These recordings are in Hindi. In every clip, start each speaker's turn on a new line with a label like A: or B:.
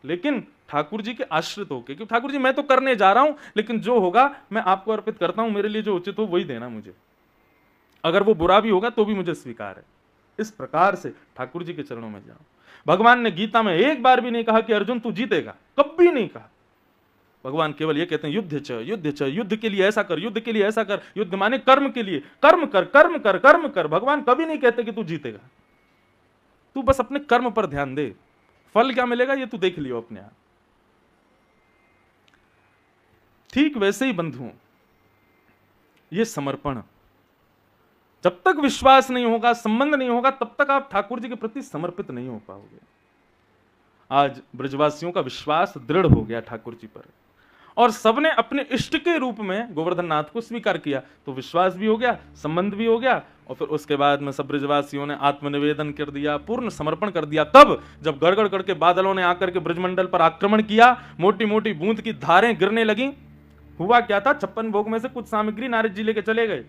A: लेकिन ठाकुर जी के आश्रित होके, क्योंकि ठाकुर जी मैं तो करने जा रहा हूं, लेकिन जो होगा मैं आपको अर्पित करता हूं, मेरे लिए जो उचित हो वही देना मुझे, अगर वो बुरा भी होगा तो भी मुझे स्वीकार है। इस प्रकार से ठाकुर जी के चरणों में जाओ। भगवान ने गीता में एक बार भी नहीं कहा कि अर्जुन तू जीतेगा, कभी नहीं कहा। भगवान केवल ये कहते हैं युद्ध च युद्ध च, युद्ध के लिए ऐसा कर, युद्ध के लिए ऐसा कर, युद्ध माने कर्म के लिए, कर्म कर कर्म कर कर्म कर। भगवान कभी नहीं कहते कि तू जीतेगा, तू बस अपने कर्म पर ध्यान दे, फल क्या मिलेगा ये तू देख लियो अपने आप। ठीक वैसे ही बंधुओं, ये समर्पण, जब तक विश्वास नहीं होगा, संबंध नहीं होगा, तब तक आप ठाकुर जी के प्रति समर्पित नहीं हो पाओगे। आज ब्रजवासियों का विश्वास दृढ़ हो गया ठाकुर जी पर, और सबने अपने इष्ट के रूप में गोवर्धन नाथ को स्वीकार किया, तो विश्वास भी हो गया, संबंध भी हो गया, और फिर उसके बाद में सब ब्रजवासियों ने आत्मनिवेदन कर दिया, पूर्ण समर्पण कर दिया। तब जब गड़गड़ करके बादलों ने आकर के ब्रजमंडल पर आक्रमण किया, मोटी मोटी बूंद की धारें गिरने लगी, हुआ क्या था, 56 भोग में से कुछ सामग्री नारद जी लेके चले गए,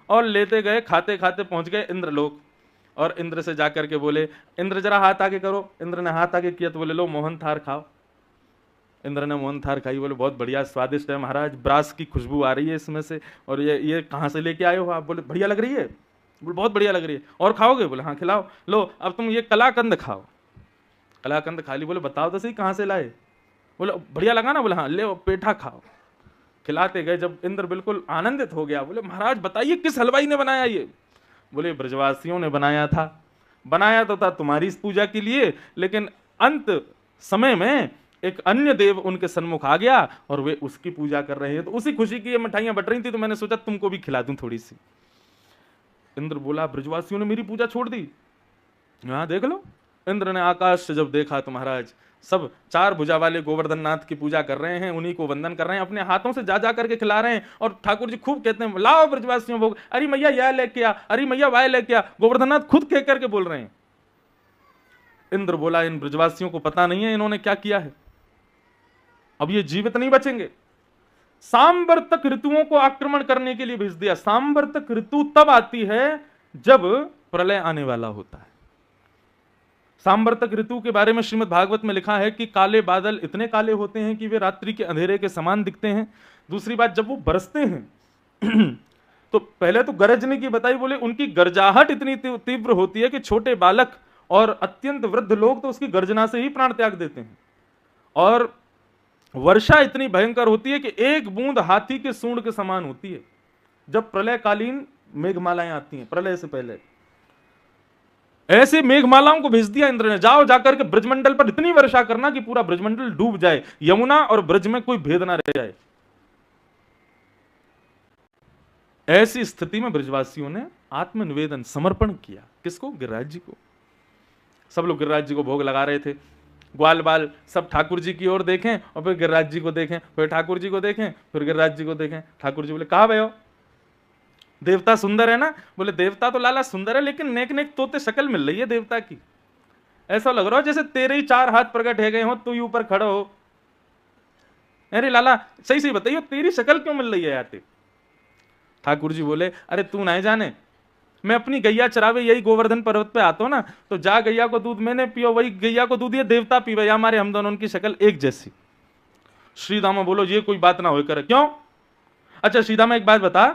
A: और लेते गए, खाते खाते पहुंच गए इंद्रलोक, और इंद्र से जाकर के बोले, इंद्र जरा हाथ आगे करो। इंद्र ने हाथ आगे किया तो बोले लो मोहन थार खाओ। इंद्र ने मोहन थार खाई, बोले बहुत बढ़िया स्वादिष्ट है महाराज, ब्रास की खुशबू आ रही है इसमें से, और ये कहाँ से लेके आए हो आप? बोले बढ़िया लग रही है। बोले बहुत बढ़िया लग रही है, और खाओगे? बोले हाँ खिलाओ, लो अब तुम ये कलाकंद खाओ। कलाकंद खा ली। बोले बताओ तो सही कहाँ से लाए? बोले बढ़िया लगा ना? बोले हाँ ले पेठा खाओ। खिलाते गए, जब इंद्र बिल्कुल आनंदित हो गया, बोले महाराज बताइए किस हलवाई ने बनाया ये? बोले ब्रजवासियों ने बनाया था। बनाया तो था तुम्हारी इस पूजा के लिए, लेकिन अंत समय में एक अन्य देव उनके सन्मुख आ गया और वे उसकी पूजा कर रहे हैं, तो उसी खुशी की ये मिठाइयां बट रही थी, तो मैंने सोचा तुमको भी खिला दूं थोड़ी सी। इंद्र बोला ब्रजवासियों ने मेरी पूजा छोड़ दी? हाँ देख लो। इंद्र ने आकाश से जब देखा तो महाराज सब 4 भुजा वाले गोवर्धन नाथ की पूजा कर रहे हैं, उन्हीं को वंदन कर रहे हैं, अपने हाथों से जा जा करके खिला रहे हैं, और ठाकुर जी खूब कहते हैं लाओ ब्रजवासियों भोग, अरे मैया यह लेके आ, अरे मैया वाह लेके आ। गोवर्धन नाथ खुद कह करके बोल रहे हैं। इंद्र बोला इन ब्रजवासियों को पता नहीं है इन्होंने क्या किया है, अब ये जीवित नहीं बचेंगे। सांवर्तक ऋतुओं को आक्रमण करने के लिए भेज दिया। सांवर्तक ऋतु तब आती है जब प्रलय आने वाला होता है। सांवर्तक ऋतु के बारे में श्रीमद् भागवत में लिखा है कि काले बादल इतने काले होते हैं कि वे रात्रि के अंधेरे के समान दिखते हैं। दूसरी बात, जब वो बरसते हैं तो पहले तो गरजने की बताई, बोले उनकी गर्जाहट इतनी तीव्र होती है कि छोटे बालक और अत्यंत वृद्ध लोग तो उसकी गर्जना से ही प्राण त्याग देते हैं। और वर्षा इतनी भयंकर होती है कि एक बूंद हाथी के सूंड के समान होती है। जब प्रलयकालीन मेघमालाएं आती हैं प्रलय से पहले, ऐसे मेघमालाओं को भेज दिया इंद्र ने, जाओ जाकर के ब्रजमंडल पर इतनी वर्षा करना कि पूरा ब्रजमंडल डूब जाए, यमुना और ब्रज में कोई भेद ना रह जाए। ऐसी स्थिति में ब्रजवासियों ने आत्मनिवेदन समर्पण किया। किसको? गिरिराज जी को। सब लोग गिरिराज जी को भोग लगा रहे थे। ग्वाल बाल सब ठाकुर जी की ओर देखें और फिर गिरिराज जी को देखें, फिर ठाकुर जी को देखें, फिर गिरिराज जी को देखें। ठाकुर जी बोले कहा भयो देवता सुंदर है ना? बोले देवता तो लाला सुंदर है, लेकिन नेक नेक तोते शक्ल मिल रही है देवता की, ऐसा लग रहा हो जैसे तेरे ही 4 हाथ प्रकट है गए हो, तू ही ऊपर खड़ा हो। अरे लाला सही सही बताइए तेरी शक्ल क्यों मिल रही है यार? ठाकुर जी बोले अरे तू नहीं जाने, मैं अपनी गैया चरावे यही गोवर्धन पर्वत पे आता हूं ना, तो जा गैया को दूध मैंने पियो, वही गैया को दूध ये देवता पीवे, या हमारे हम दोनों उनकी शक्ल एक जैसी। श्रीदामा बोलो ये कोई बात ना हो करे। क्यों? अच्छा श्रीदामा एक बात बता,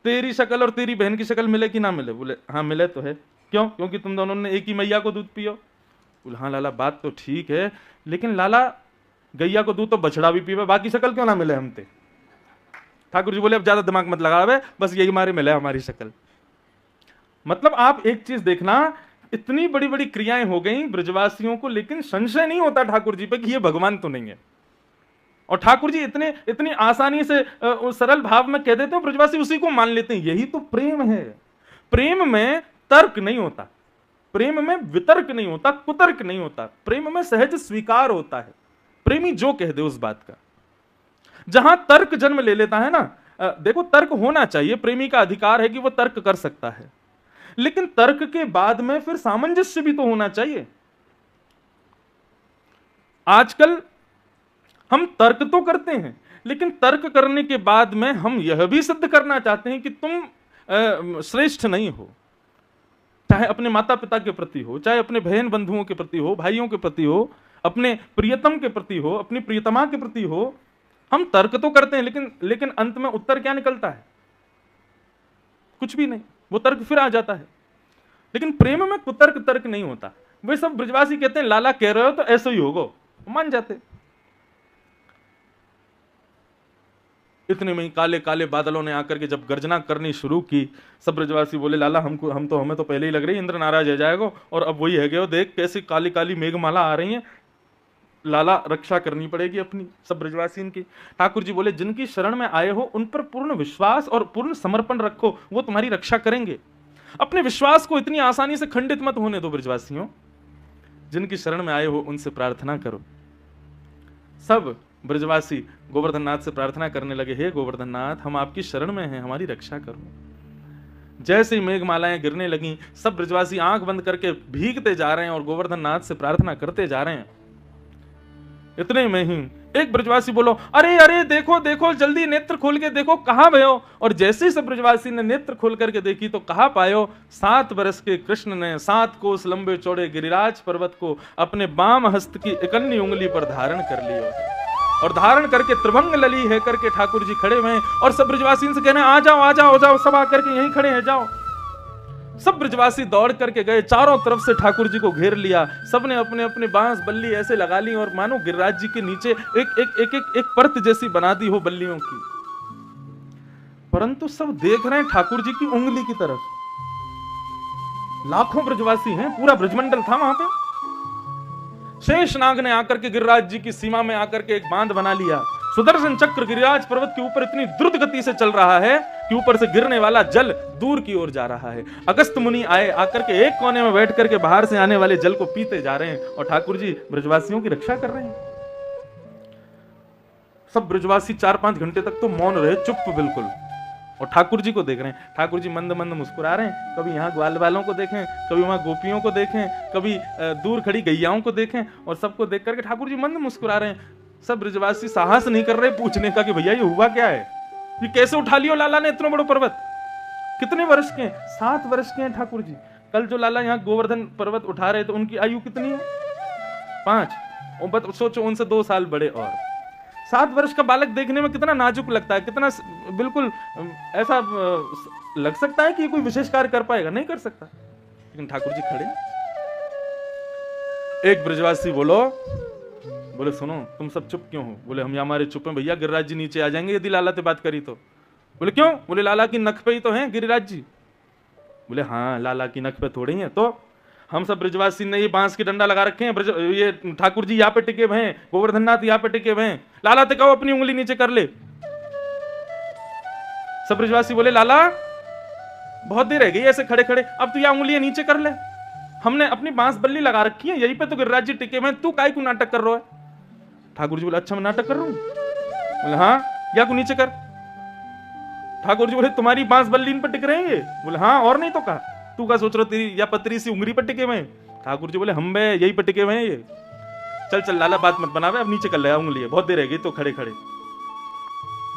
A: तेरी शक्ल और तेरी बहन की शक्ल मिले कि ना मिले? बोले हाँ मिले तो है। क्यों? क्योंकि तुम दोनों ने एक ही मैया को दूध पियो। बोले हाँ लाला बात तो ठीक है, लेकिन लाला गैया को दूध तो बछड़ा भी पीवे, बाकी शक्ल क्यों ना मिले हमते? ठाकुर जी बोले अब ज्यादा दिमाग मत लगा, बस यही हमारे मिले हमारी शक्ल। मतलब आप एक चीज देखना, इतनी बड़ी बड़ी क्रियाएं हो गई ब्रजवासियों को, लेकिन संशय नहीं होता ठाकुर जी पे कि ये भगवान तो नहीं है। और ठाकुर जी इतनी आसानी से सरल भाव में कह देते हैं, ब्रजवासी उसी को मान लेते हैं। यही तो प्रेम है। प्रेम में तर्क नहीं होता, प्रेम में वितर्क नहीं होता, कुतर्क नहीं होता, प्रेम में सहज स्वीकार होता है। प्रेमी जो कह दे उस बात का। जहां तर्क जन्म ले लेता है ना, देखो तर्क होना चाहिए, प्रेमी का अधिकार है कि वो तर्क कर सकता है, लेकिन तर्क के बाद में फिर सामंजस्य भी तो होना चाहिए। आजकल हम तर्क तो करते हैं, लेकिन तर्क करने के बाद में हम यह भी सिद्ध करना चाहते हैं कि तुम श्रेष्ठ नहीं हो, चाहे अपने माता पिता के प्रति हो, चाहे अपने बहन बंधुओं के प्रति हो, भाइयों के प्रति हो। अपने प्रियतम के प्रति हो, अपनी प्रियतमा के प्रति हो, हम तर्क तो करते हैं, लेकिन अंत में उत्तर क्या निकलता है? कुछ भी नहीं, वो तर्क फिर आ जाता है। लेकिन प्रेम में कुतर्क तर्क नहीं होता। वे सब ब्रजवासी कहते हैं लाला कह रहे हो तो ऐसा ही होगा, मान जाते। इतने में ही काले काले बादलों ने आकर के जब गर्जना करनी शुरू की, सब ब्रजवासी बोले लाला हमें तो पहले ही लग रही है इंद्र नाराज हो जाएगा, और अब वही है गयो, देख कैसी काली काली मेघमाला आ रही है, लाला रक्षा करनी पड़ेगी अपनी। सब ब्रजवासी इनकी। ठाकुर जी बोले जिनकी शरण में आए हो उन पर पूर्ण विश्वास और पूर्ण समर्पण रखो, वो तुम्हारी रक्षा करेंगे। अपने विश्वास को इतनी आसानी से खंडित मत होने दो ब्रजवासियों। जिनकी शरण में आए हो उनसे प्रार्थना करो। सब ब्रजवासी गोवर्धन नाथ से प्रार्थना करने लगे, हे गोवर्धन नाथ, हम आपकी शरण में हैं, हमारी रक्षा करो। जैसे ही मेघमालाएं गिरने लगी, सब ब्रजवासी आंख बंद करके भीगते जा रहे हैं और गोवर्धन नाथ से प्रार्थना करते जा रहे हैं। इतने में ही एक ब्रजवासी बोलो, अरे अरे देखो देखो, जल्दी नेत्र खोल के देखो, कहां भयो। और जैसे ही सब ब्रजवासी ने नेत्र खोल करके देखी तो कहां पायो, 7 वर्ष के कृष्ण ने 7 कोस लंबे चौड़े गिरिराज पर्वत को अपने बाम हस्त की इकन्नी उंगली पर धारण कर लिया, और धारण करके त्रिभंग लली है करके ठाकुर जी खड़े हुए हैं। और सब ब्रजवासी से कहने आ जाओ आ जाओ, जाओ सब आकर के यहीं खड़े हैं, जाओ। सब ब्रजवासी दौड़ करके गए, चारों तरफ से ठाकुर जी को घेर लिया। सबने अपने अपने बांस बल्ली ऐसे लगा ली और मानो गिरिराज जी के नीचे एक परत जैसी बना दी हो बल्लियों की। परंतु सब देख रहे हैं ठाकुर जी की उंगली की तरफ। लाखों ब्रजवासी हैं, पूरा ब्रजमंडल था वहां पे। शेषनाग ने आकर के गिरिराज जी की सीमा में आकर के एक बांध बना लिया। सुदर्शन चक्र गिरिराज पर्वत के ऊपर इतनी द्रुत गति से चल रहा है कि ऊपर से गिरने वाला जल दूर की ओर जा रहा है। अगस्त मुनि आए, आकर के एक कोने में बैठ करके बाहर से आने वाले जल को पीते जा रहे हैं, और ठाकुर जी ब्रजवासियों की रक्षा कर रहे हैं। सब ब्रजवासी 4-5 घंटे तक तो मौन रहे, चुप बिल्कुल, और ठाकुर जी को देख रहे हैं। ठाकुर जी मंद मंद मुस्कुरा रहे हैं, कभी यहाँ ग्वाल वालों को देखें, कभी वहां गोपियों को देखें, कभी दूर खड़ी गैयाओं को देखें, और सबको देख करके ठाकुर जी मंद मुस्कुरा रहे हैं। सब ब्रजवासी साहस नहीं कर रहे पूछने का कि भैया ये हुआ क्या है, ये कैसे उठा लियो लाला ने इतना बड़ा पर्वत। कितने वर्ष के हैं? 7 वर्ष के हैं ठाकुर जी। कल जो लाला यहाँ गोवर्धन पर्वत उठा रहे थे उनकी आयु कितनी है? 5। और सोचो उनसे 2 साल बड़े। और 7 वर्ष का बालक देखने में कितना नाजुक लगता है, कितना बिल्कुल ऐसा लग सकता है कि कोई विशेष कार्य कर पाएगा, नहीं कर सकता। लेकिन ठाकुर जी खड़े। एक ब्रजवासी बोले सुनो तुम सब चुप क्यों हो? बोले हम हमारे चुप हैं भैया, गिरिराज जी नीचे आ जाएंगे यदि लाला से बात करी तो। बोले क्यों? बोले लाला की नख पे ही तो हैं गिरिराज जी। बोले हाँ लाला की नख पे थोड़ी हैं, तो हम सब ब्रजवासी ने ये बांस की डंडा लगा रखे हैं, ये ठाकुर जी यहाँ पे टिके हुए हैं, गोवर्धन नाथ यहाँ पे टिके हुए हैं, लाला ते कहो अपनी उंगली नीचे कर ले। सब ब्रजवासी बोले लाला बहुत देर रह गई ऐसे खड़े खड़े, अब तू यहाँ उंगलियां नीचे कर ले, हमने अपनी बांस बल्ली लगा रखी है, यहीं पे तो गिरिराज जी टिके हुए हैं, तू काहे को नाटक कर रहा है? ठाकुर जी बोले अच्छा मैं नाटक कर रहा हूं? बोले हाँ, या को नीचे कर। ठाकुर जी बोले तुम्हारी बांस बल्ली इन पर टिक रहे हैं? बोले हाँ, और नहीं तो कहा, तू क्या सोच रहा तेरी या पतरी सी उंगली पर टिके हुए? ठाकुर जी बोले हम बे यही पर टिके हुए हैं ये। चल चल लाला बात मत बनावे, अब नीचे कर ले उंगली, बहुत देर रह गई तो खड़े खड़े।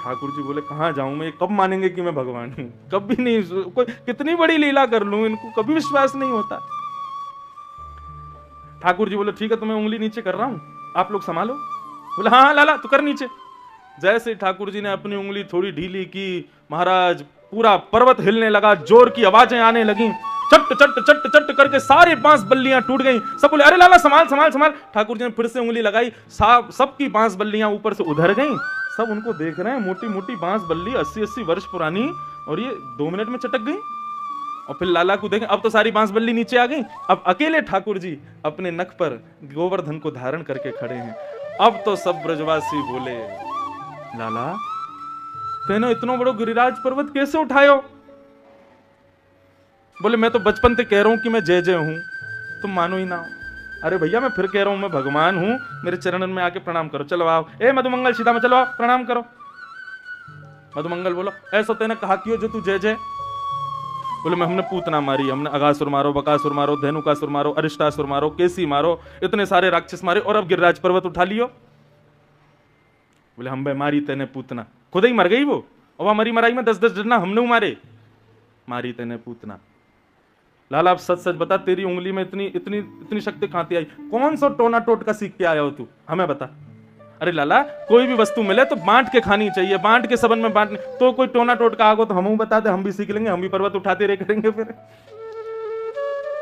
A: ठाकुर जी बोले कहां जाऊं मैं, कब मानेंगे कि मैं भगवान हूं? कभी नहीं, कोई कितनी बड़ी लीला कर लूं इनको कभी विश्वास नहीं होता। ठाकुर जी बोले ठीक है, तुम्हें उंगली नीचे कर रहा हूं, आप लोग संभालो। बोले हाँ लाला तू कर नीचे। जैसे ठाकुर जी ने अपनी उंगली थोड़ी ढीली की, महाराज पूरा पर्वत हिलने लगा, जोर की आवाजें आने लगी, चट चट चट चट करके सारी बांस बल्लियां टूट गईं। सब बोले अरे लाला संभाल संभाल संभाल। ठाकुर जी ने फिर से उंगली लगाई, सबकी बांस बल्लियां ऊपर से उधर गईं। सब उनको देख रहे हैं, मोटी मोटी बांस बल्ली 80-80 वर्ष पुरानी, और ये 2 मिनट में चटक गई। और फिर लाला को देखें, अब तो सारी बांस बल्ली नीचे आ गई, अब अकेले ठाकुर जी अपने नख पर गोवर्धन को धारण करके खड़े हैं। अब तो सब ब्रजवासी बोले लाला तेनो इतना बड़ो गिरिराज पर्वत कैसे उठायो? बोले मैं तो बचपन से कह रहा हूं कि मैं जय जय हूं, तुम मानो ही ना हो। अरे भैया मैं फिर कह रहा हूं मैं भगवान हूं, मेरे चरणन में आके प्रणाम करो, चलो आओ। ए मधुमंगल सीधा में चलो आओ प्रणाम करो। मधुमंगल बोलो ऐसा तेने कहा क्यों जो तू जय जय? बोले मैं हमने पूतना मारी, हमने अगासुर मारो, बकासुर मारो, धेनुकासुर मारो, अरिष्टासुर मारो, केसी मारो, इतने सारे राक्षस मारे, और अब गिरिराज पर्वत उठा लियो। बोले हम बे मारी तेने पूतना, खुद ही मर गई वो, और वह मरी मराई में 10-10 डरना हमने मारे, मारी तेने पूतना। लाला आप सच सच बता, तेरी उंगली में इतनी इतनी इतनी शक्ति कहां से आई? कौन सा टोना टोटका सीख के आया हो तू, हमें बता। अरे लाला, कोई भी वस्तु मिले तो बांट के खानी चाहिए, बांट के सबन में बांटने। तो कोई टोना टोटका आगो तो हम बता दे, हम भी सीख लेंगे, हम भी पर्वत उठाते रहे करेंगे फिर।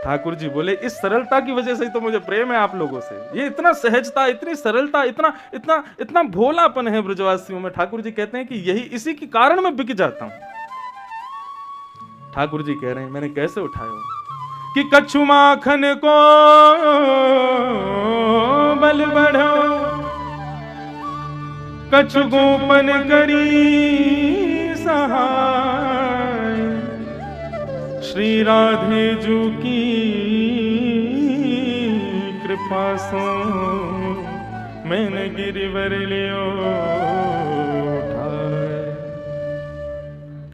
A: ठाकुर जी बोले, इस सरलता की वजह से ही तो मुझे प्रेम है आप लोगों से। ये इतना सहजता, इतनी सरलता, इतना इतना इतना भोलापन है ब्रजवासियों में। ठाकुर जी कहते हैं कि यही इसी के कारण मैं बिक जाता हूं। ठाकुर जी कह रहे हैं, मैंने कैसे उठाया कि कछु माखन को बल बढ़ो, कछु गोपन करी सहाय, श्री राधे जू की कृपा सो मैंने गिरिवर लियो उठाए।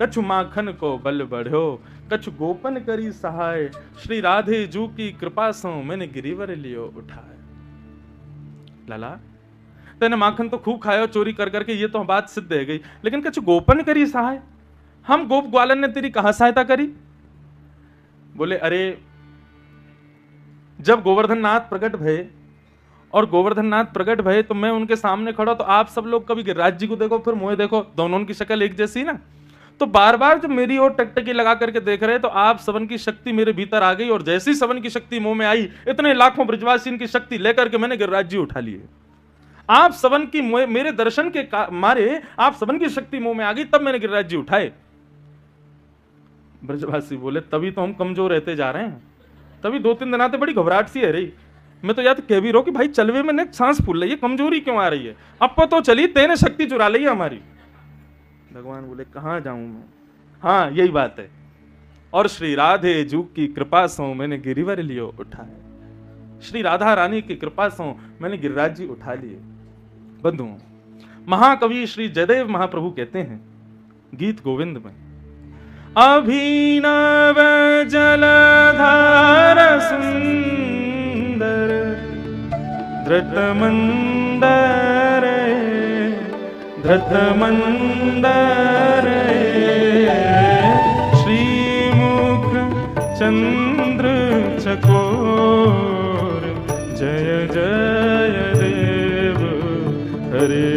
A: कछु माखन को बल बढ़ो, कछु गोपन करी सहाय, श्री राधे जू की कृपा सो मैंने गिरिवर लियो उठाए। लाला, तेने माखन तो खूब खाया चोरी कर करके, ये तो बात सिद्ध है गई, लेकिन कछु गोपन करी सहाय, हम गोप ग्वालन ने तेरी कहां सहायता करी? बोले, अरे जब गोवर्धन नाथ प्रकट भये और गोवर्धन नाथ प्रकट भये तो मैं उनके सामने खड़ा, तो आप सब लोग कभी गिरिराज जी को देखो फिर मुझे देखो, दोनों की शक्ल एक जैसी ना, तो बार बार जब मेरी ओर टकटकी लगा करके देख रहे तो आप सबन की शक्ति मेरे भीतर आ गई, और जैसी सबन की शक्ति मुंह में आई, इतने लाखों ब्रजवासी इनकी शक्ति लेकर के मैंने गिरिराज जी उठा लिए। आप सबन की मेरे दर्शन के मारे आप सबन की शक्ति मुंह में आ गई, तब मैंने गिरिराज जी उठाए। ब्रजवासी बोले, तभी तो हम कमजोर रहते जा रहे हैं, तभी 2-3 दिन आते बड़ी घबराहट सी है रही। मैं तो याद कह भी रहा हूं कि भाई चलवे में ने सांस फूल रही है, कमजोरी क्यों आ रही है? अब तो चली, तेने शक्ति चुरा ली है हमारी। भगवान बोले, कहां जाऊं मैं? हाँ, यही बात है। और श्री राधे जू की कृपा से मैंने गिरिवर लियो उठाए, श्री राधा रानी की कृपा से मैंने गिरिराज जी उठा लिए। बंधुओं, महाकवि श्री जयदेव महाप्रभु कहते हैं गीत गोविंद में, अभिनव जलधार सुंदर धृत मंदर धृत मंदर, श्रीमुख चंद्र चकोर, जय जय देव हरे।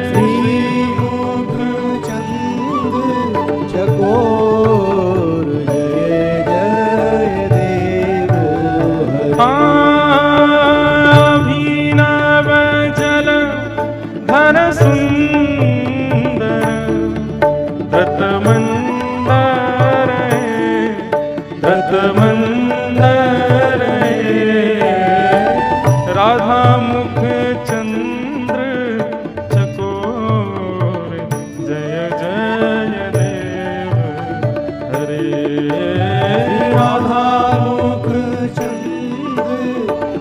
B: श्रीमुख चंद्र चकोर, जय जय देव हरे।
A: अभिनव जल धर सुंदर धृत मंदर धृत मंदर, राधा मुख चंद्र चकोर, जय जय देव हरे।
B: राधा मुख चंद्र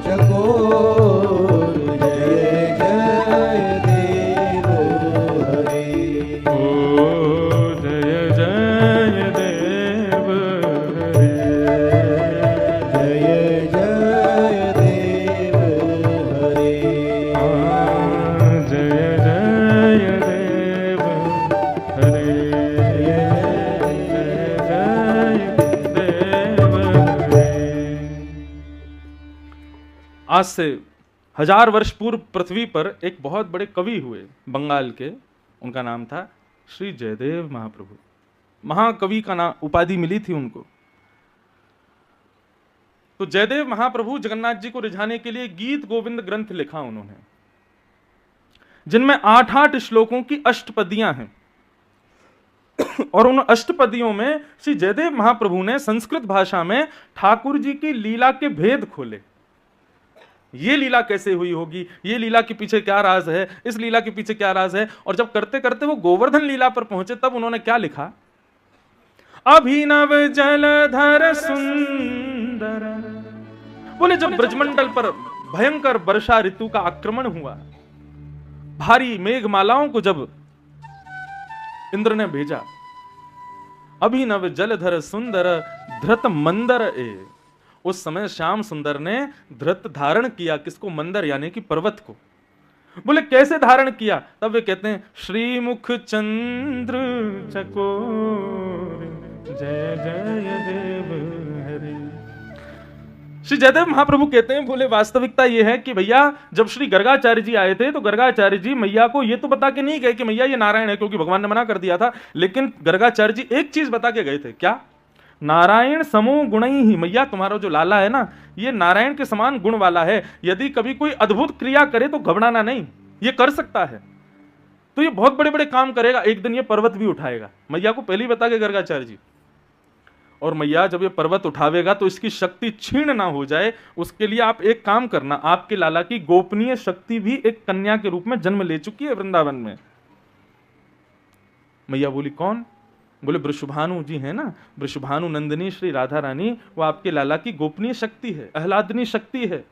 B: चकोर, जय जय देव हरे।
A: ओ जय जय देव हरे,
B: जय जय देव हरे।
A: जय जय देव हरे, जय जय देव हरे। आज से 1000 वर्ष पूर्व पृथ्वी पर एक बहुत बड़े कवि हुए बंगाल के, उनका नाम था श्री जयदेव महाप्रभु। महाकवि का नाम उपाधि मिली थी उनको। तो जयदेव महाप्रभु जगन्नाथ जी को रिझाने के लिए गीत गोविंद ग्रंथ लिखा उन्होंने, जिनमें 8-8 श्लोकों की अष्टपदियां हैं। और उन अष्टपदियों में श्री जयदेव महाप्रभु ने संस्कृत भाषा में ठाकुर जी की लीला के भेद खोले। ये लीला कैसे हुई होगी, ये लीला के पीछे क्या राज है, इस लीला के पीछे क्या राज है। और जब करते करते वो गोवर्धन लीला पर पहुंचे तब उन्होंने क्या लिखा, अभिनव जलधर सुंदर। बोले, जब ब्रजमंडल पर भयंकर वर्षा ऋतु का आक्रमण हुआ, भारी मेघमालाओं को जब इंद्र ने भेजा, अभिनव जलधर सुंदर धृत मंदर ए, उस समय श्याम सुंदर ने धृत धारण किया। किसको? मंदर यानी कि पर्वत को। बोले, कैसे धारण किया? तब वे कहते हैं, श्रीमुख चंद्र चकोर, जय जय देव श्री जयदेव महाप्रभु कहते हैं, बोले वास्तविकता ये है कि भैया जब श्री गर्गाचार्य जी आए थे तो गर्गाचार्य जी मैया को ये तो बता के नहीं गए कि मैया ये नारायण है, क्योंकि भगवान ने मना कर दिया था, लेकिन गर्गाचार्य जी एक चीज बता के गए थे, क्या? नारायण समो गुणई ही, मैया तुम्हारा जो लाला है ना ये नारायण के समान गुण वाला है, यदि कभी कोई अद्भुत क्रिया करे तो घबराना नहीं, ये कर सकता है, तो ये बहुत बड़े बड़े काम करेगा, एक दिन ये पर्वत भी उठाएगा। मैया को पहले ही बता के गर्गाचार्य जी, और मैया जब ये पर्वत उठावेगा तो इसकी शक्ति छीण ना हो जाए, उसके लिए आप एक काम करना, आपके लाला की गोपनीय शक्ति भी एक कन्या के रूप में जन्म ले चुकी है वृंदावन में। मैया बोली कौन? बोले वृषभानु जी है ना, वृषभानु नंदिनी श्री राधा रानी, वो आपके लाला की गोपनीय शक्ति है, आह्लादनी शक्ति है।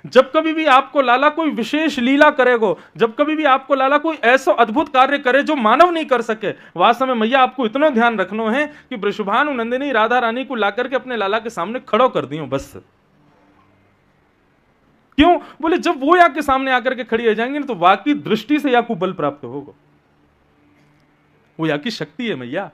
A: जब कभी भी आपको लाला कोई विशेष लीला करेगो, जब कभी भी आपको लाला कोई ऐसा अद्भुत कार्य करे जो मानव नहीं कर सके, वास्तव में मैया आपको इतना ध्यान रखना है कि वृषभानु नंदिनी राधा रानी को लाकर के अपने लाला के सामने खड़ो कर दियो बस। क्यों? बोले जब वो या के सामने आकर के खड़ी हो जाएंगे ना तो वाकई दृष्टि से या को बल प्राप्त होगा, वो या की शक्ति है मैया।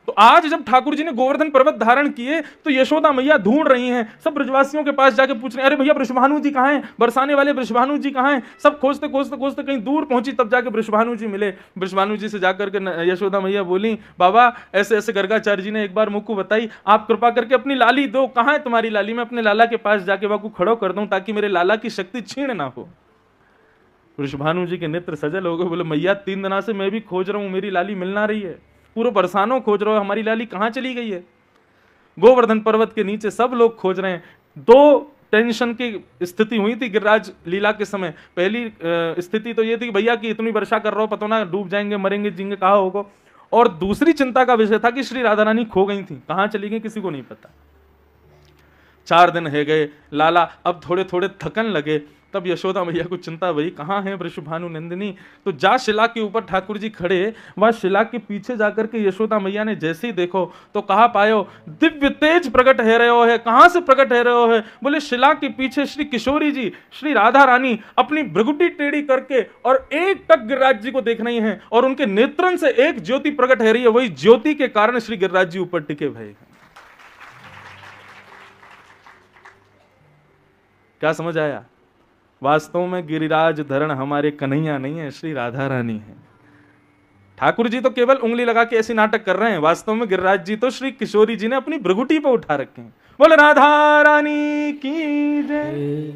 A: तो आज जब ठाकुर जी ने गोवर्धन पर्वत धारण किए तो यशोदा मैया ढूंढ रही हैं, सब ब्रजवासियों के पास जाके पूछ रहे हैं, अरे भैया वृषभानु जी कहाँ हैं, बरसाने वाले वृषभानु जी कहाँ हैं? सब खोजते खोजते खोजते कहीं दूर पहुंची, तब जाके वृषभानु जी मिले। वृषभानु जी से जाकर के यशोदा मैया बोली, बाबा ऐसे ऐसे गर्गाचार्य जी ने एक बार मुझको बताई, आप कृपा करके अपनी लाली दो, कहाँ है तुम्हारी लाली? मैं अपने लाला के पास जाके वहां को खड़ो कर दूं ताकि मेरे लाला की शक्ति छीण ना हो। वृषभानु जी के नेत्र सजल हो गए, बोले मैया 3 दिनों से मैं भी खोज रहा हूं, मेरी लाली मिल ना रही है, पूरे बरसानों खोज रहे हो, हमारी लाली कहां चली गई है? गोवर्धन पर्वत के नीचे सब लोग खोज रहे हैं। 2 टेंशन की स्थिति हुई थी गिरिराज लीला के समय। पहली स्थिति तो ये थी कि भैया की इतनी वर्षा कर रहा हो, पता ना डूब जाएंगे, मरेंगे, जिंगे, कहा होगा। और दूसरी चिंता का विषय था कि श्री राधा रानी खो गई थी, कहां चली गई किसी को नहीं पता। 4 दिन है गए, लाला अब थोड़े थोड़े थकन लगे, तब यशोदा मैया को चिंता भई कहाँ है वृषभानु नंदिनी। तो जा शिला के ऊपर ठाकुर जी खड़े, वह शिला के पीछे जाकर के यशोदा मैया ने जैसे ही देखो तो कहा पायो दिव्य तेज प्रकट है रहे हो है। कहां से प्रकट है रहे हो है? बोले शिला के पीछे श्री किशोरी जी श्री राधा रानी अपनी भ्रगुटी टेढ़ी करके और एक टक गिरिराज जी को देख रही हैं, और उनके नेत्रन से एक ज्योति प्रकट है रही है, वही ज्योति के कारण श्री गिरिराज जी ऊपर टिके भय। क्या समझ आया? वास्तव में गिरिराज धरण हमारे कन्हैया नहीं है, श्री राधा रानी है। ठाकुर जी तो केवल उंगली लगा के ऐसे नाटक कर रहे हैं, वास्तव में गिरिराज जी तो श्री किशोरी जी ने अपनी भ्रगुटी पे उठा रखे हैं। बोले राधा रानी की जय।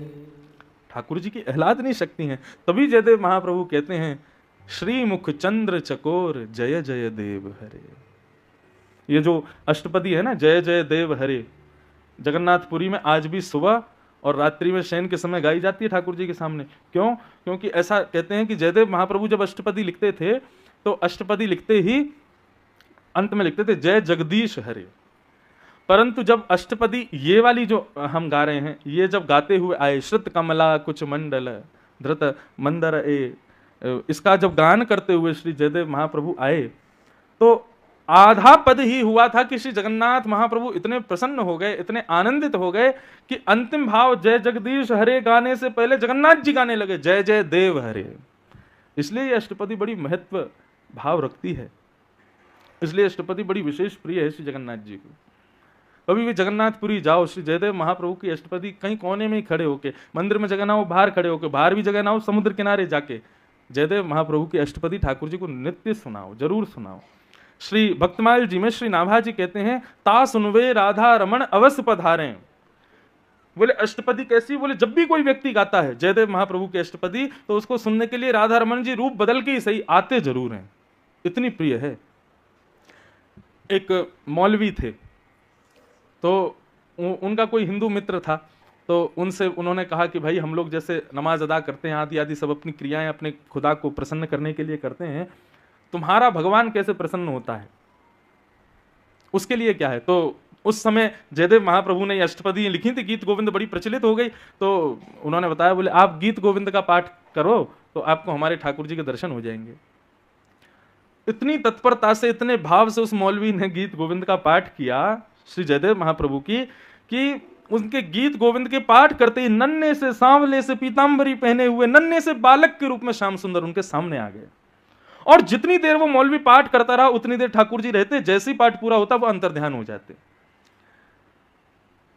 A: ठाकुर जी की आह्लादनी शक्ति है। तभी जयदेव महाप्रभु कहते हैं श्री मुख चंद्र चकोर जय जय देव हरे। ये जो अष्टपदी है ना, जय जय देव हरे, जगन्नाथपुरी में आज भी सुबह और रात्रि में शयन के समय गाई जाती है ठाकुर जी के सामने। क्यों? क्योंकि ऐसा कहते हैं कि जयदेव महाप्रभु जब अष्टपदी लिखते थे तो अष्टपदी लिखते ही अंत में लिखते थे जय जगदीश हरे। परंतु जब अष्टपदी ये वाली जो हम गा रहे हैं, ये जब गाते हुए आए, श्रुत कमला कुछ मंडल धृत मंदर ए, इसका जब गान करते हुए श्री जयदेव महाप्रभु आए तो आधा पद ही हुआ था कि श्री जगन्नाथ महाप्रभु इतने प्रसन्न हो गए, इतने आनंदित हो गए कि अंतिम भाव जय जगदीश हरे गाने से पहले जगन्नाथ जी गाने लगे जय जय देव हरे। इसलिए ये अष्टपदी बड़ी महत्व भाव रखती है, इसलिए अष्टपदी बड़ी विशेष प्रिय है श्री जगन्नाथ जी को। कभी भी जगन्नाथपुरी जाओ, श्री जयदेव महाप्रभु की अष्टपदी कहीं कोने में ही खड़े होके, मंदिर में जगह ना हो बाहर खड़े होके, बाहर भी जगह ना हो समुद्र किनारे जाके जयदेव महाप्रभु की अष्टपदी ठाकुर जी को नित्य सुनाओ, जरूर सुनाओ। श्री भक्तमाल जी में श्री नाभा जी कहते हैं ता सुनवे राधा रमण अवश्य पधारें। बोले अष्टपदी कैसी? बोले जब भी कोई व्यक्ति गाता है जयदेव महाप्रभु की अष्टपदी तो उसको सुनने के लिए राधा रमन जी रूप बदल के ही सही आते जरूर हैं, इतनी प्रिय है। एक मौलवी थे तो उनका कोई हिंदू मित्र था, तो उनसे उन्होंने कहा कि भाई हम लोग जैसे नमाज अदा करते हैं आदि आदि सब अपनी क्रियाएं अपने खुदा को प्रसन्न करने के लिए करते हैं, तुम्हारा भगवान कैसे प्रसन्न होता है, उसके लिए क्या है? तो उस समय जयदेव महाप्रभु ने अष्टपदी लिखी थी, गीत गोविंद बड़ी प्रचलित हो गई, तो उन्होंने बताया बोले आप गीत गोविंद का पाठ करो तो आपको हमारे ठाकुर जी के दर्शन हो जाएंगे। इतनी तत्परता से, इतने भाव से उस मौलवी ने गीत गोविंद का पाठ किया श्री जयदेव महाप्रभु की कि उनके गीत गोविंद के पाठ करते ही नन्हे से सांवले से पीतांबरी पहने हुए नन्हे से बालक के रूप में श्याम सुंदर उनके सामने आ गए। और जितनी देर वो मौलवी पाठ करता रहा उतनी देर ठाकुर जी रहते, जैसे ही पाठ पूरा होता वो अंतर्ध्यान हो जाते।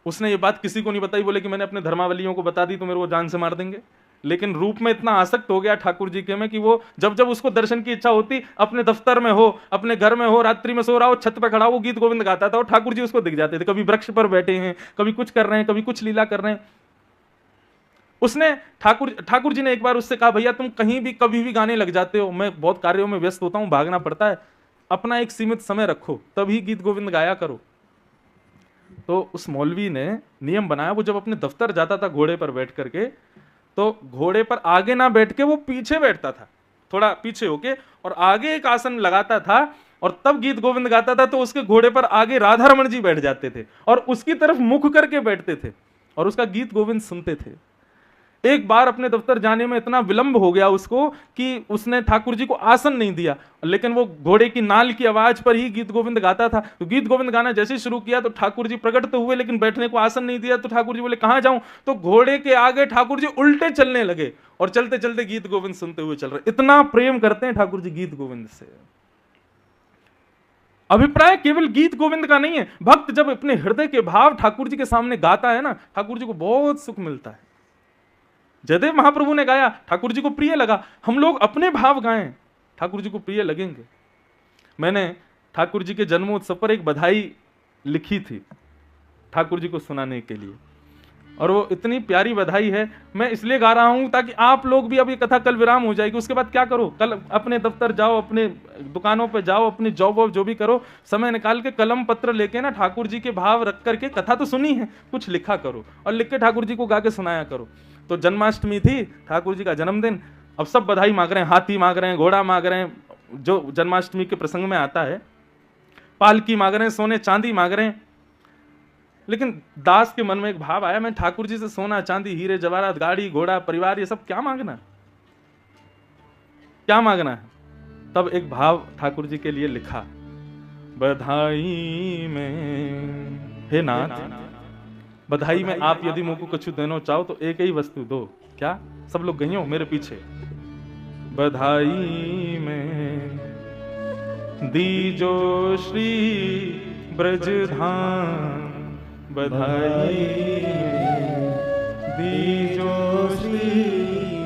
A: उसने ये बात किसी को नहीं बताई, बोले कि मैंने अपने धर्मावलियों को बता दी तो मेरे को जान से मार देंगे। लेकिन रूप में इतना आसक्त हो गया ठाकुर जी के में कि वो जब जब उसको दर्शन की इच्छा होती, अपने दफ्तर में हो, अपने घर में हो, रात्रि में सो रहा हो, छत पे खड़ा हो, गीत गोविंद गाता था और ठाकुर जी उसको दिख जाते थे। कभी वृक्ष पर बैठे हैं, कभी कुछ कर रहे हैं, कभी कुछ लीला कर रहे हैं। उसने ठाकुर जी ने एक बार उससे कहा, भैया तुम कहीं भी कभी भी गाने लग जाते हो, मैं बहुत कार्यों में व्यस्त होता हूं, भागना पड़ता है, अपना एक सीमित समय रखो, तभी गीत गोविंद गाया करो। तो उस मौलवी ने नियम बनाया, वो जब अपने दफ्तर जाता था घोड़े पर बैठ करके, तो घोड़े पर आगे ना बैठ के वो पीछे बैठता था, थोड़ा पीछे होके, और आगे एक आसन लगाता था और तब गीत गोविंद गाता था। तो उसके घोड़े पर आगे राधा रमण जी बैठ जाते थे और उसकी तरफ मुख करके बैठते थे और उसका गीत गोविंद सुनते थे। एक बार अपने दफ्तर जाने में इतना विलंब हो गया उसको कि उसने ठाकुर जी को आसन नहीं दिया, लेकिन वो घोड़े की नाल की आवाज पर ही गीत गोविंद गाता था। तो गीत गोविंद गाना जैसे शुरू किया तो ठाकुर जी प्रकट तो हुए, लेकिन बैठने को आसन नहीं दिया। तो ठाकुर जी बोले कहां जाऊं, तो घोड़े के आगे ठाकुर जी उल्टे चलने लगे और चलते चलते गीत गोविंद सुनते हुए चल रहे। इतना प्रेम करते हैं ठाकुर जी गीत गोविंद से। अभिप्राय केवल गीत गोविंद का नहीं है, भक्त जब अपने हृदय के भाव ठाकुर जी के सामने गाता है ना, ठाकुर जी को बहुत सुख मिलता है। जयदेव महाप्रभु ने गाया, ठाकुर जी को प्रिय लगा। हम लोग अपने भाव गाएं, ठाकुर जी को प्रिय लगेंगे। मैंने ठाकुर जी के जन्मोत्सव पर एक बधाई लिखी थी ठाकुर जी को सुनाने के लिए, और वो इतनी प्यारी बधाई है, मैं इसलिए गा रहा हूं ताकि आप लोग भी, अब ये कथा कल विराम हो जाएगी, उसके बाद क्या करो, कल अपने दफ्तर जाओ, अपने दुकानों पे जाओ, अपनी जॉब वॉब जो भी करो, समय निकाल के कलम पत्र लेके ना ठाकुर जी के भाव रख करके, कथा तो सुनी है, कुछ लिखा करो और लिख के ठाकुर जी को गा के सुनाया करो। तो जन्माष्टमी थी, ठाकुर जी का जन्मदिन, अब सब बधाई मांग रहे हैं, हाथी मांग रहे हैं, घोड़ा मांग रहे हैं, जो जन्माष्टमी के प्रसंग में आता है, पालकी मांग रहे हैं, सोने चांदी मांग रहे हैं। लेकिन दास के मन में एक भाव आया, मैं ठाकुर जी से सोना चांदी हीरे जवाहरात गाड़ी घोड़ा परिवार ये सब क्या मांगना, क्या मांगना है। तब एक भाव ठाकुर जी के लिए लिखा, बधाई में हे नाथ, बधाई में आप यदि मुझको कुछ देना चाहो तो एक ही वस्तु दो। क्या? सब लोग गई हो मेरे पीछे। बधाई में दीजो श्री ब्रज धाम, बधाई में दीजो श्री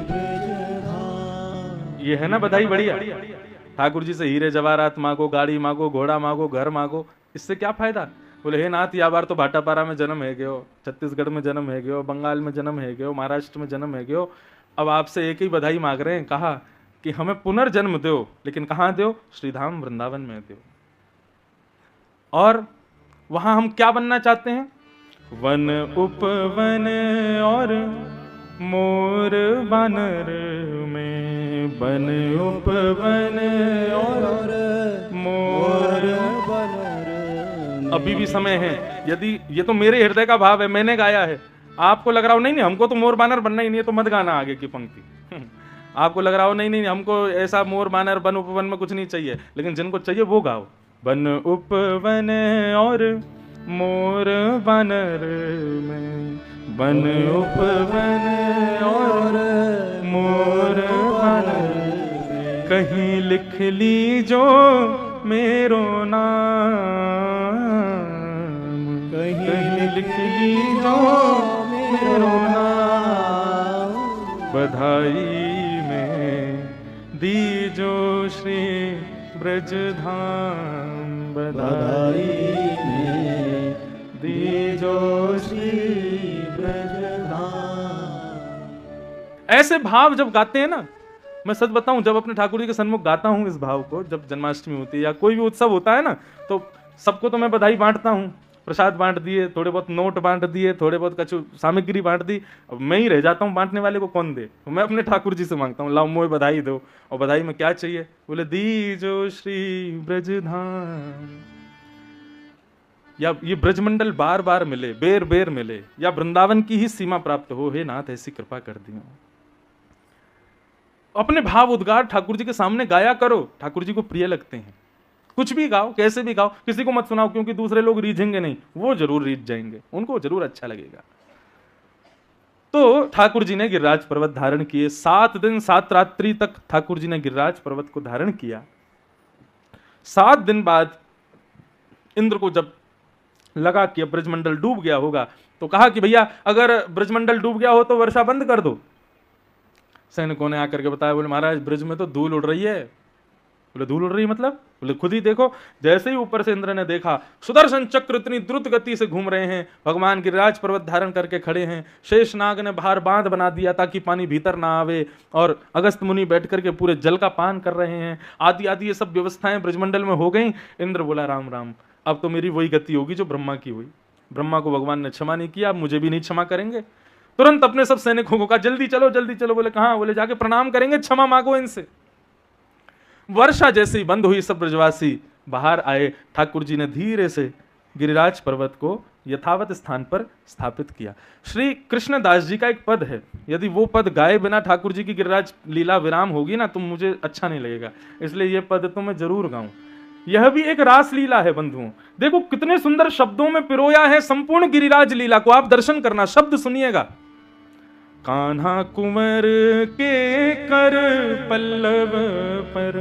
A: ब्रज धाम। ये है ना बधाई बढ़िया। ठाकुर जी से हीरे जवाहरात मांगो, गाड़ी मांगो, घोड़ा मांगो, घर मांगो, इससे क्या फायदा। बोले हे नाथ, या बार तो भाटापारा में जन्म है गयो, छत्तीसगढ़ में जन्म है गयो, बंगाल में जन्म है गयो, महाराष्ट्र में जन्म है गयो, अब आपसे एक ही बधाई मांग रहे हैं, कहा कि हमें पुनर्जन्म दो, लेकिन कहां दो? श्रीधाम वृंदावन में दो। और वहां हम क्या बनना चाहते हैं? वन उपवन और मोर बानर में, वन उपवन और मोर बानर। अभी भी समय है, यदि ये तो मेरे हृदय का भाव है, मैंने गाया है, आपको लग रहा हो नहीं नहीं हमको तो मोर बानर बनना ही नहीं है, तो मत गाना आगे की पंक्ति। आपको लग रहा हो नहीं नहीं हमको ऐसा मोर बानर वन उपवन में कुछ नहीं चाहिए, लेकिन जिनको चाहिए वो गाओ। वन उपवन और मोर बानर में, वन उपवन और मोर बानर में, कहीं लिख लीजो मेरो नाम, कहीं लिख लीजो मेरो नाम, बधाई में दीजो श्री ब्रज धाम, बधाई में दीजो श्री ब्रज धाम। ऐसे भाव जब गाते हैं ना, मैं सच बताऊं, जब अपने ठाकुर जी के सन्मुख गाता हूं इस भाव को, जब जन्माष्टमी होती है या कोई भी उत्सव होता है ना, तो सबको तो मैं बधाई बांटता हूं, प्रसाद बांट दिए, थोड़े बहुत नोट बांट दिए, थोड़े बहुत कछु सामग्री बांट दी, अब मैं ही रह जाता हूँ, बांटने वाले को कौन दे। तो मैं अपने ठाकुर जी से मांगता हूँ, लाओ मोए बधाई दो। और बधाई में क्या चाहिए? बोले दीजो श्री ब्रज धाम, या ये ब्रजमंडल बार बार मिले, बेर बेर मिले, या वृंदावन की ही सीमा प्राप्त हो, हे नाथ ऐसी कृपा कर दियो। अपने भाव उद्गार ठाकुर जी के सामने गाया करो, ठाकुर जी को प्रिय लगते हैं। कुछ भी गाओ, कैसे भी गाओ, किसी को मत सुनाओ, क्योंकि दूसरे लोग रीझेंगे नहीं, वो जरूर रीझ जाएंगे, उनको जरूर अच्छा लगेगा। तो ठाकुर जी ने गिरिराज पर्वत धारण किए, 7 दिन 7 रात्रि तक ठाकुर जी ने गिरिराज पर्वत को धारण किया। 7 दिन बाद इंद्र को जब लगा कि अब ब्रजमंडल डूब गया होगा, तो कहा कि भैया अगर ब्रजमंडल डूब गया हो तो वर्षा बंद कर दो। सैनिकों ने आकर के बताया, बोले महाराज ब्रज में तो धूल उड़ रही है। बोले धूल उड़ रही मतलब? बोले खुद ही देखो। जैसे ही ऊपर से इंद्र ने देखा, सुदर्शन चक्र इतनी द्रुत गति से घूम रहे हैं, भगवान गिरिराज पर्वत धारण करके खड़े हैं, शेषनाग ने बाहर बांध बना दिया ताकि पानी भीतर ना आवे, और अगस्त मुनि बैठ करके पूरे जल का पान कर रहे हैं, आदि आदि ये सब व्यवस्थाएं ब्रजमंडल में हो गई। इंद्र बोला राम राम, अब तो मेरी वही गति होगी जो ब्रह्मा की हुई। ब्रह्मा को भगवान ने क्षमा नहीं किया, अब मुझे भी नहीं क्षमा करेंगे। तुरंत अपने सब सैनिकों को कहा जल्दी चलो जल्दी चलो। बोले कहां? बोले जाके प्रणाम करेंगे, क्षमा मांगो इनसे। वर्षा जैसे ही बंद हुई, सब ब्रजवासी बाहर आए। ठाकुर जी ने धीरे से गिरिराज पर्वत को यथावत स्थान पर स्थापित किया। श्री कृष्णदास जी का एक पद है, यदि वो पद गाए बिना ठाकुर जी की गिरिराज लीला विराम होगी ना तो मुझे अच्छा नहीं लगेगा, इसलिए ये पद तो मैं जरूर गाऊं। यह भी एक रास लीला है बंधुओं। देखो कितने सुंदर शब्दों में पिरोया है संपूर्ण गिरिराज लीला को। आप दर्शन करना, शब्द सुनिएगा। कान्हा कुंवर के कर पल्लव पर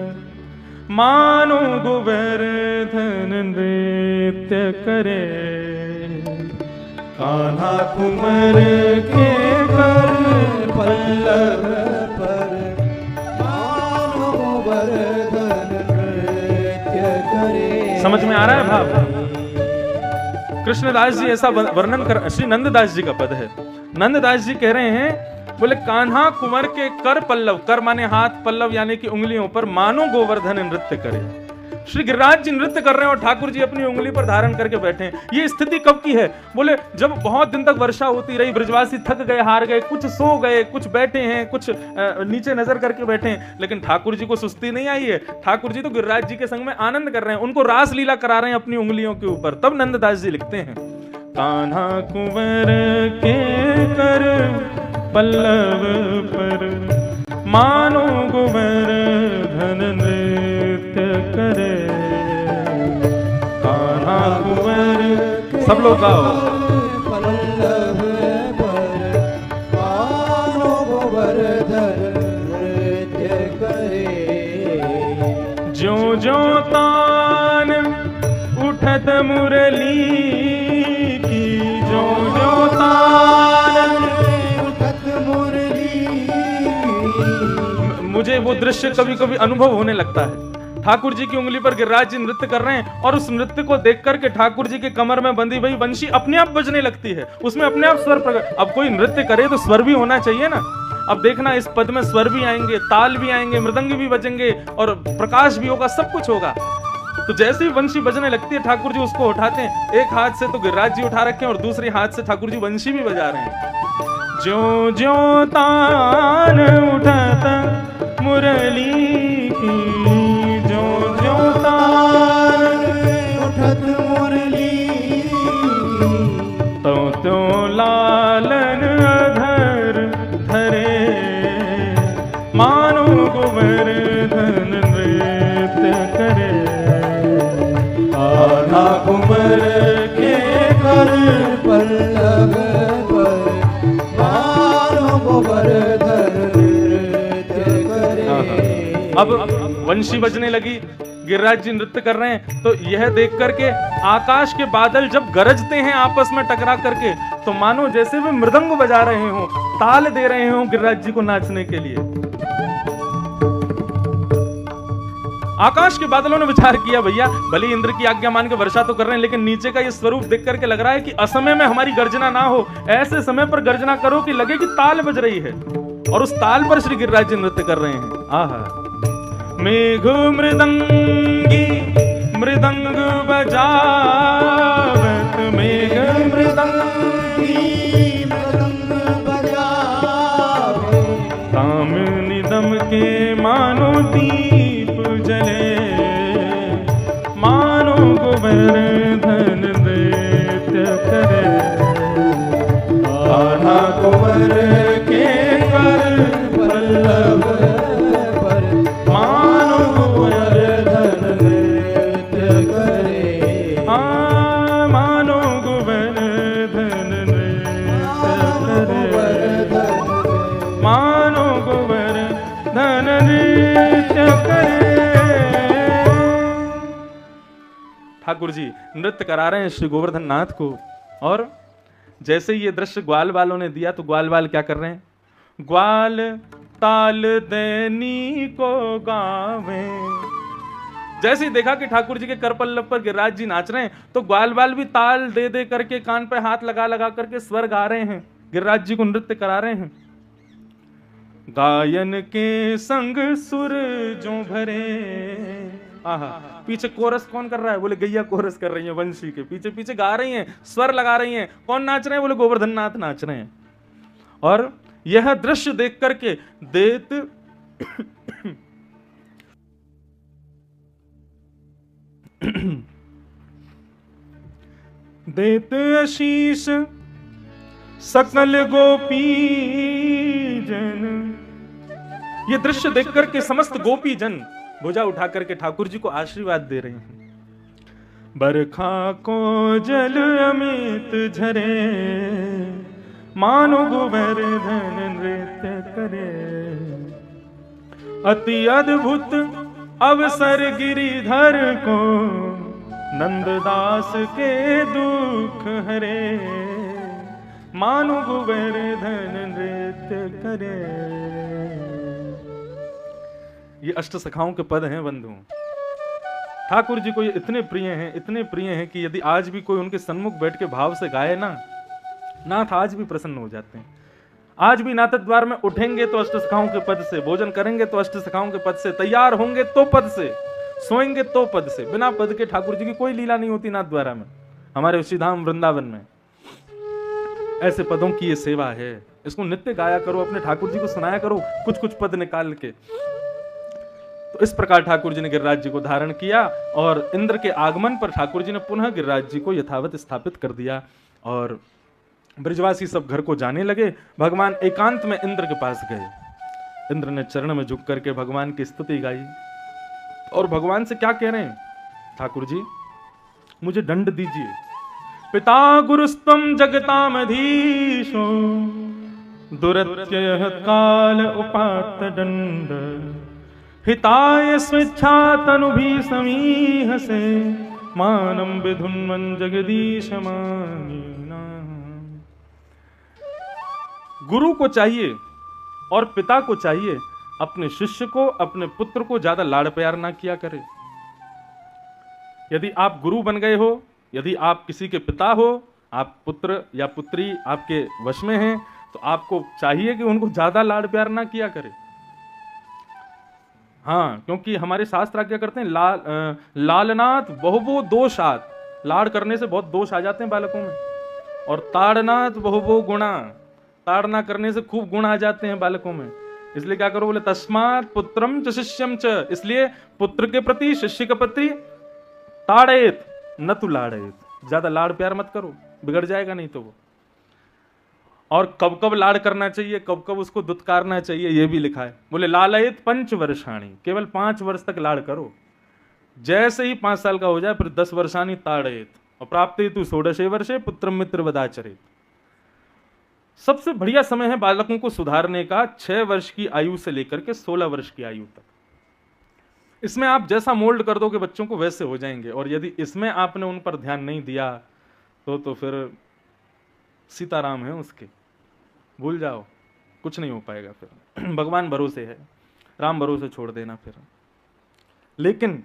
A: मानो गोवर्धन नृत्य करे।
B: कान्हा कुंवर के कर पल्लव पर मानो गोवर्धन नृत्य करे।
A: समझ में आ रहा है भाव? कृष्णदास जी ऐसा वर्णन कर, श्री नंददास जी का पद है। नंददास जी कह रहे हैं, बोले कान्हा कुंवर के कर पल्लव, कर माने हाथ, पल्लव यानी कि उंगलियों पर, मानो गोवर्धन नृत्य करे। श्री गिरिराज जी नृत्य कर रहे हैं और ठाकुर जी अपनी उंगली पर धारण करके बैठे हैं। ये स्थिति कब की है? बोले जब बहुत दिन तक वर्षा होती रही, ब्रजवासी थक गए, हार गए, कुछ सो गए, कुछ बैठे हैं, कुछ नीचे नजर करके बैठे हैं, लेकिन ठाकुर जी को सुस्ती नहीं आई है। ठाकुर जी तो गिरिराज जी के संग में आनंद कर रहे हैं, उनको रास लीला करा रहे हैं अपनी उंगलियों के ऊपर। तब नंददास जी लिखते हैं, कान्हा कुंवर के कर पल्लव पर मानो गोवर्धन नृत्य करे। कान्हा कुंवर, सब लोग गाओ।
B: पल्लव पर मानो गोवर्धन नृत्य करे।
A: ज्यों ज्यों तान उठत मुरली की, ज्यों ज्यों तान
B: उठत मुरली।
A: मुझे वो दृश्य कभी कभी अनुभव होने लगता है। ठाकुर जी की उंगली पर गिरिराज जी नृत्य कर रहे हैं और उस नृत्य को देख करके ठाकुर जी के कमर में बंधी हुई बंशी अपने आप बजने लगती है, उसमें अपने आप स्वर प्रकट। अब कोई नृत्य करे तो स्वर भी होना चाहिए ना। अब देखना इस पद में स्वर भी आएंगे, ताल भी आएंगे, मृदंग भी बजेंगे और प्रकाश भी होगा, सब कुछ होगा। तो जैसे ही वंशी बजने लगती है ठाकुर जी उसको उठाते हैं। एक हाथ से तो गिरिराज जी उठा रखे हैं और दूसरे हाथ से ठाकुर जी वंशी भी बजा रहे हैं। ज्यों ज्यों तान उठता मुरली की, ज्यों ज्यों तान
B: उठत मुरली।
A: त्यों त्यों लालन अधर धरे, मानो गोवर्धन नृत्य करे।
B: कान्हा कुंवर के कर पल्लव पर मानो गोवर्धन नृत्य करे।
A: अब वंशी बजने लगी, गिरिराज जी नृत्य कर रहे हैं, तो यह देख करके आकाश के बादल जब गरजते हैं आपस में टकरा करके, तो मानो जैसे वे मृदंग बजा रहे हो, ताल दे रहे हो गिरिराज जी को नाचने के लिए। आकाश के बादलों ने विचार किया, भैया भले इंद्र की आज्ञा मान के वर्षा तो कर रहे हैं, लेकिन नीचे का ये स्वरूप देख करके लग रहा है कि असमय में हमारी गर्जना ना हो, ऐसे समय पर गर्जना करो कि लगे कि ताल बज रही है। और उस ताल पर श्री गिरिराज जी नृत्य कर रहे हैं। आहा, मेघ मृदंगी मृदंग बजावत, मेघ मृदंगी
B: मृदंग बजावे।
A: कामिनी दम के मानो दीप जले, मानो गोवर्धन नृत्य करे।
B: कान्हा कुंवर के कर पल्लव पर मानो गोवर्धन नृत्य करे।
A: मानो गोवर्धन नृत्य करे, मानो गोवर्धन नृत्य करे। ठाकुर जी नृत्य करा रहे हैं श्री गोवर्धन नाथ को, और जैसे ही ये दृश्य ग्वाल वालों ने दिया तो ग्वाल वाल क्या कर रहे हैं? ग्वाल ताल दैनी को गावे। जैसे ही देखा कि ठाकुर जी के करपल्लव पर गिरिराज जी नाच रहे हैं तो ग्वाल वाल भी ताल दे दे करके, कान पे हाथ लगा लगा करके स्वर गा रहे हैं, गिरिराज जी को नृत्य करा रहे हैं। गायन के संग सुर जो भरे, आहा, पीछे कोरस कौन कर रहा है? बोले गैया कोरस कर रही है, वंशी के पीछे पीछे गा रही हैं, स्वर लगा रही हैं। कौन नाच रहे हैं? बोले गोवर्धन नाथ नाच रहे हैं। और यह दृश्य देख करके देत देत आशीष सकल गोपी जन। ये दृश्य देख करके समस्त गोपी जन भुजा उठा करके ठाकुर जी को आशीर्वाद दे रहे हैं। बरखा को जल अमित झरे, मानो गोवर्धन नृत्य करे। अति अद्भुत अवसर गिरिधर को, नंददास के दुख हरे। मानो गोवर्धन नृत्य करे। ये अष्ट सखाओं के पद हैं बंधु। ठाकुर जी को ये इतने प्रिय हैं, इतने प्रिय हैं कि यदि आज भी कोई उनके सन्मुख बैठ के भाव से गाए ना, नाथ आज भी प्रसन्न हो जाते हैं। आज भी नाथ द्वार में उठेंगे तो अष्ट सखाओं के पद से, भोजन करेंगे तो अष्ट सखाओं के पद से, तैयार होंगे तो पद से, सोएंगे तो पद से। बिना पद के ठाकुर जी की कोई लीला नहीं होती नाथ द्वारा में, हमारे उसीधाम वृंदावन में। ऐसे पदों की ये सेवा है, इसको नित्य गाया करो, अपने ठाकुर जी को सुनाया करो कुछ कुछ पद निकाल के। तो इस प्रकार ठाकुर जी ने गिरिराज जी को धारण किया और इंद्र के आगमन पर ठाकुर जी ने पुनः गिरिराज जी को यथावत स्थापित कर दिया और ब्रजवासी सब घर को जाने लगे। भगवान एकांत में इंद्र के पास गए। इंद्र ने चरण में झुक करके भगवान की स्तुति गाई और भगवान से क्या कह रहे हैं? ठाकुर जी मुझे दंड दीजिए। पिता गुरुस्तम जगतामधीशो, दुरत्ययः काल उपात्त दंड। हिताय स्वेच्छा तनुभि समीहसे, मानं विधुन्वन् जगदीश मानिना। गुरु को चाहिए और पिता को चाहिए अपने शिष्य को, अपने पुत्र को ज्यादा लाड़ प्यार ना किया करे। यदि आप गुरु बन गए हो, यदि आप किसी के पिता हो, आप पुत्र या पुत्री आपके वश में हैं, तो आपको चाहिए कि उनको ज्यादा लाड़ प्यार ना किया करे। हाँ, क्योंकि हमारे शास्त्र क्या करते हैं? लालनाथ बहुबो दोषात, लाड़ करने से बहुत दोष आ जाते हैं बालकों में। और ताड़नाथ बहुबो गुणा, ताड़ना करने से खूब गुण आ जाते हैं बालकों में। इसलिए क्या करो? बोले तस्मात् पुत्रम च शिष्यम च, इसलिए पुत्र के प्रति, शिष्य के प्रति ताड़ेत न तु लाड़ेत, ज्यादा लाड़ प्यार मत करो, बिगड़ जाएगा नहीं तो वो। और कब कब लाड़ करना चाहिए, कब कब उसको दुत्कारना चाहिए, ये भी लिखा है। बोले लालयत 5 वर्षाणी, केवल 5 वर्ष तक लाड़ करो। जैसे ही 5 साल का हो जाए फिर 10 वर्षाणी ताड़यत, और प्राप्ते तु 16 वर्षे पुत्र मित्र वदाचरित। सबसे बढ़िया समय है बालकों को सुधारने का 6 वर्ष की आयु से लेकर के 16 वर्ष की आयु तक। इसमें आप जैसा मोल्ड कर दोगे बच्चों को वैसे हो जाएंगे। और यदि इसमें आपने उन पर ध्यान नहीं दिया तो फिर सीताराम है उसके, भूल जाओ, कुछ नहीं हो पाएगा फिर। भगवान भरोसे है, राम भरोसे छोड़ देना फिर। लेकिन